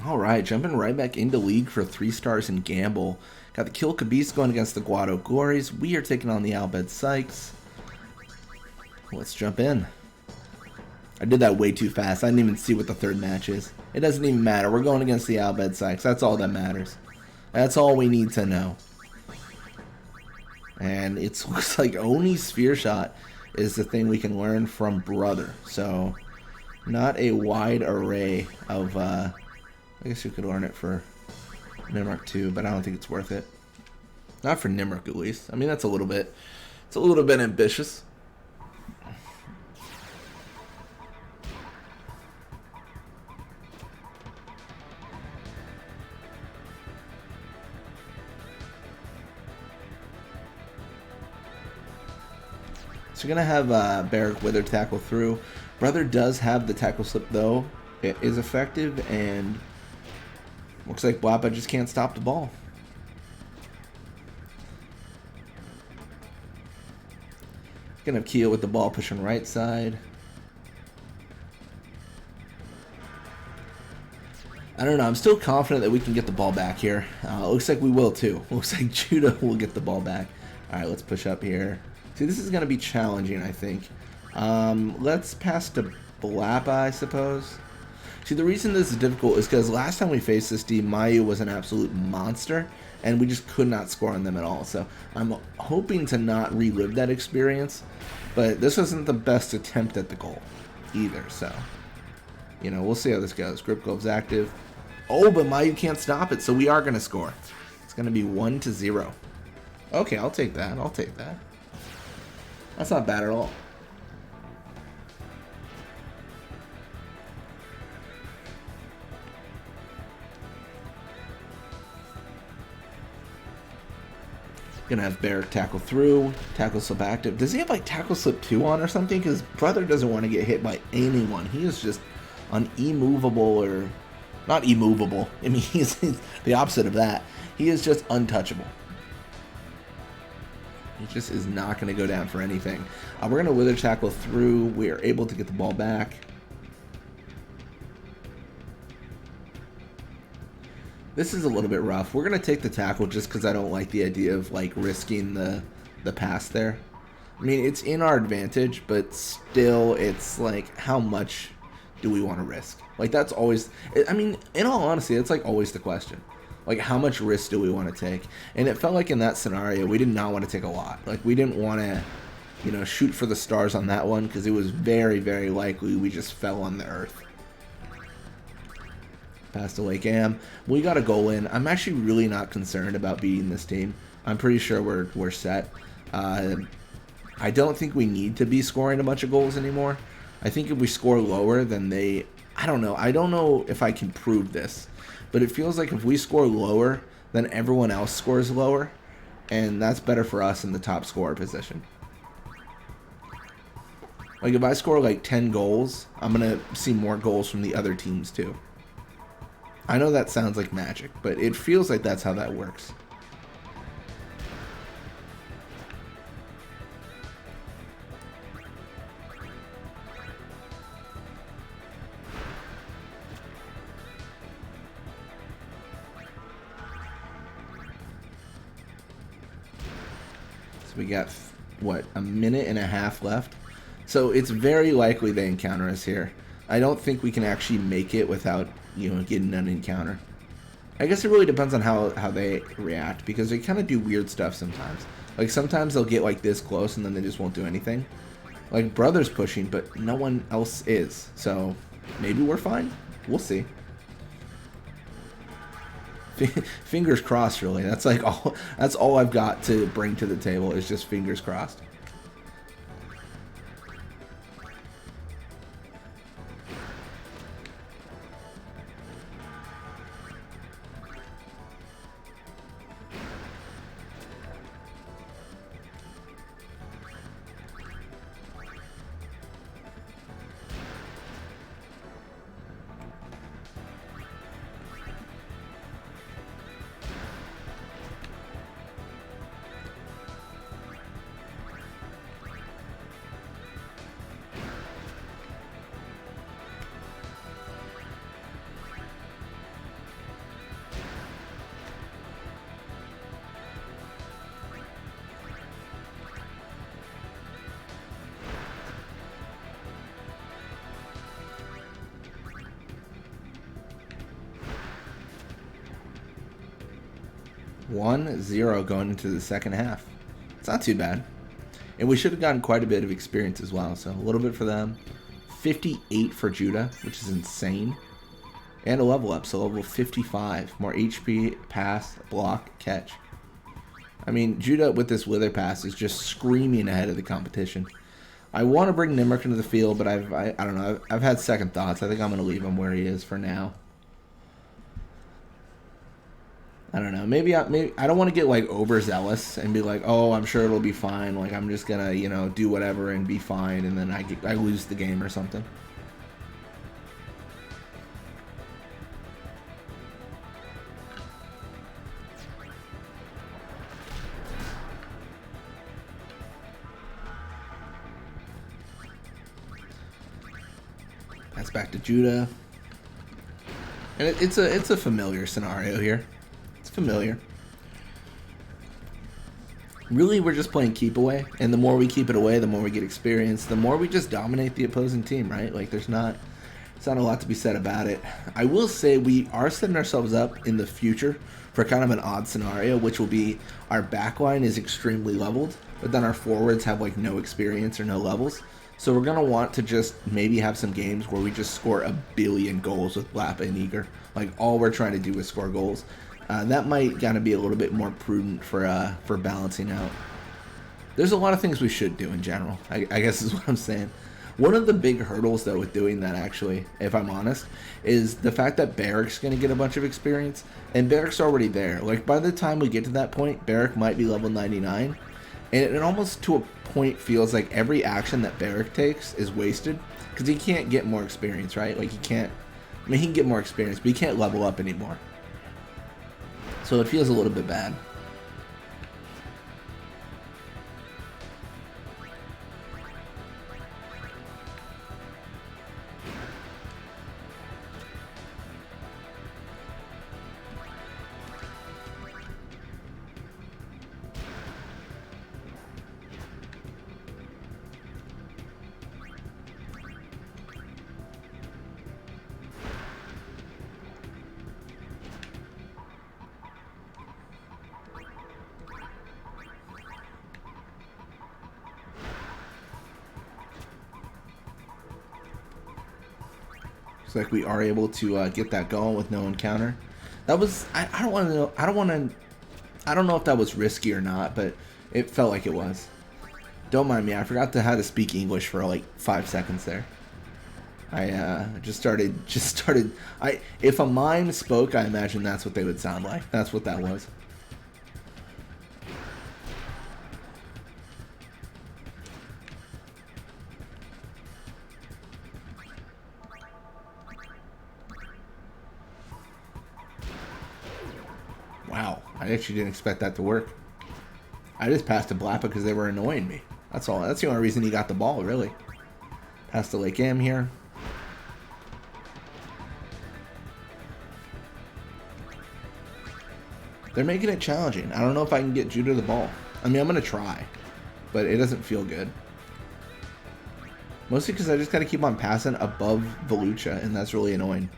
Alright, jumping right back into League for 3 stars in Gamble. Got the Kill Kabis going against the Guado Glories. We are taking on the Bhed Psyches. Let's jump in. I did that way too fast. I didn't even see what the third match is. It doesn't even matter. We're going against the Bhed Psyches. That's all that matters. That's all we need to know. And it looks like Oni Sphere Shot is the thing we can learn from Brother. So, not a wide array of... I guess you could learn it for Nimrock too, but I don't think it's worth it. Not for Nimrock, at least. I mean, that's a little bit... It's a little bit ambitious. So we're going to have Barrack Wither tackle through. Brother does have the tackle slip, though. It is effective, and looks like Blappa just can't stop the ball. Gonna have Keo with the ball pushing right side. I don't know. I'm still confident that we can get the ball back here. Looks like we will, too. Looks like Judah will get the ball back. All right, let's push up here. See, this is going to be challenging, I think. Let's pass to Blappa, I suppose. See, the reason this is difficult is because last time we faced this team, Miyu was an absolute monster, and we just could not score on them at all. So I'm hoping to not relive that experience, but this wasn't the best attempt at the goal either. So, you know, we'll see how this goes. Grip Glove's active. Oh, but Miyu can't stop it, so we are going to score. It's going to be 1-0. Okay, I'll take that. I'll take that. That's not bad at all. Gonna have Barrack tackle through, tackle slip active. Does he have like tackle slip 2 on or something? Because Brother doesn't want to get hit by anyone. He is just on immovable, or not immovable. I mean, he's the opposite of that. He is just untouchable. He just is not going to go down for anything. We're going to Wither tackle through. We are able to get the ball back. This is a little bit rough. We're going to take the tackle just because I don't like the idea of like risking the pass there. I mean, it's in our advantage, but still it's like, how much do we want to risk? Like, that's always, I mean, in all honesty, it's like always the question. Like, how much risk do we want to take? And it felt like in that scenario, we did not want to take a lot. Like, we didn't want to, you know, shoot for the stars on that one because it was very, very likely we just fell on the earth. Pass to Lake Am. We got a goal in. I'm actually really not concerned about beating this team. I'm pretty sure we're set. I don't think we need to be scoring a bunch of goals anymore. I think if we score lower than they... I don't know. I don't know if I can prove this. But it feels like if we score lower, then everyone else scores lower. And that's better for us in the top scorer position. Like, if I score like 10 goals, I'm going to see more goals from the other teams too. I know that sounds like magic, but it feels like that's how that works. So we got, what, a minute and a half left? So it's very likely they encounter us here. I don't think we can actually make it without, you know, getting an encounter. I guess it really depends on how they react, because they kind of do weird stuff sometimes. Like, sometimes they'll get like this close and then they just won't do anything. Like, Brother's pushing, but no one else is. So maybe we're fine. We'll see. Fingers crossed, really. That's like all. That's all I've got to bring to the table is just fingers crossed. 1-0 going into the second half. It's not too bad. And we should have gotten quite a bit of experience as well. So a little bit for them. 58 for Judah, which is insane. And a level up, so level 55. More HP, pass, block, catch. I mean, Judah with this Wither Pass is just screaming ahead of the competition. I want to bring Nimric into the field, but I don't know. I've had second thoughts. I think I'm going to leave him where he is for now. I don't know. Maybe I don't want to get like overzealous and be like, oh, I'm sure it'll be fine. Like I'm just gonna, you know, do whatever and be fine, and then I lose the game or something. That's back to Judah, and it's a familiar scenario here. Familiar. Really, we're just playing keep away, and the more we keep it away, the more we get experience, the more we just dominate the opposing team, right? Like it's not a lot to be said about it. I will say we are setting ourselves up in the future for kind of an odd scenario, which will be our backline is extremely leveled, but then our forwards have like no experience or no levels. So we're gonna want to just maybe have some games where we just score a billion goals with Blappa and Eager. Like all we're trying to do is score goals. That might gotta be a little bit more prudent for balancing out. There's a lot of things we should do in general, I guess is what I'm saying. One of the big hurdles though with doing that, actually, if I'm honest, is the fact that Barrick's gonna get a bunch of experience, and Barrick's already there. Like by the time we get to that point, Barrick might be level 99, and it almost to a point feels like every action that Barrick takes is wasted, because he can't get more experience, right? Like he can't, I mean he can get more experience, but he can't level up anymore. So it feels a little bit bad. Looks like we are able to get that going with no encounter. That was I don't want to know. I don't know if that was risky or not, but it felt like it was. Don't mind me. I forgot how to speak English for like 5 seconds there. I just started. If a mime spoke, I imagine that's what they would sound like. That's what that was. Wow, I actually didn't expect that to work. I just passed to Blappa because they were annoying me. That's all. That's the only reason he got the ball, really. Pass to Lake M here. They're making it challenging. I don't know if I can get Judah the ball. I mean, I'm going to try, but it doesn't feel good. Mostly because I just got to keep on passing above Volucha, and that's really annoying.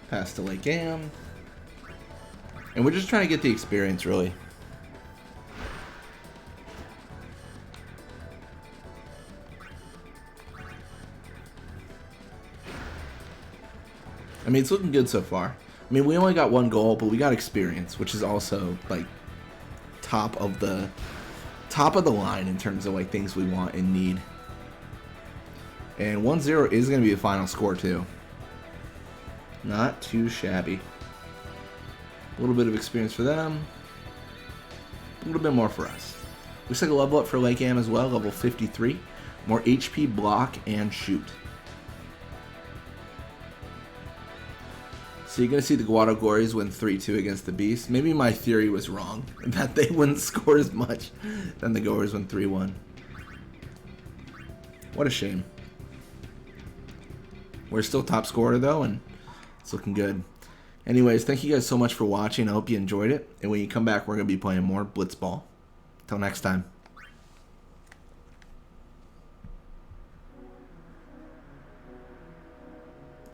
Pass to Lake Am. And we're just trying to get the experience, really. I mean, it's looking good so far. I mean, we only got 1 goal, but we got experience, which is also, like, top of the line in terms of, like, things we want and need. And 1-0 is going to be the final score, too. Not too shabby. A little bit of experience for them. A little bit more for us. Looks like a level up for Lake Am as well, level 53. More HP, block, and shoot. So you're going to see the Guadagories win 3-2 against the Beast. Maybe my theory was wrong, that they wouldn't score as much than the Goers win 3-1. What a shame. We're still top scorer, though, and it's looking good. Anyways, thank you guys so much for watching. I hope you enjoyed it. And when you come back, we're going to be playing more Blitzball. Till next time.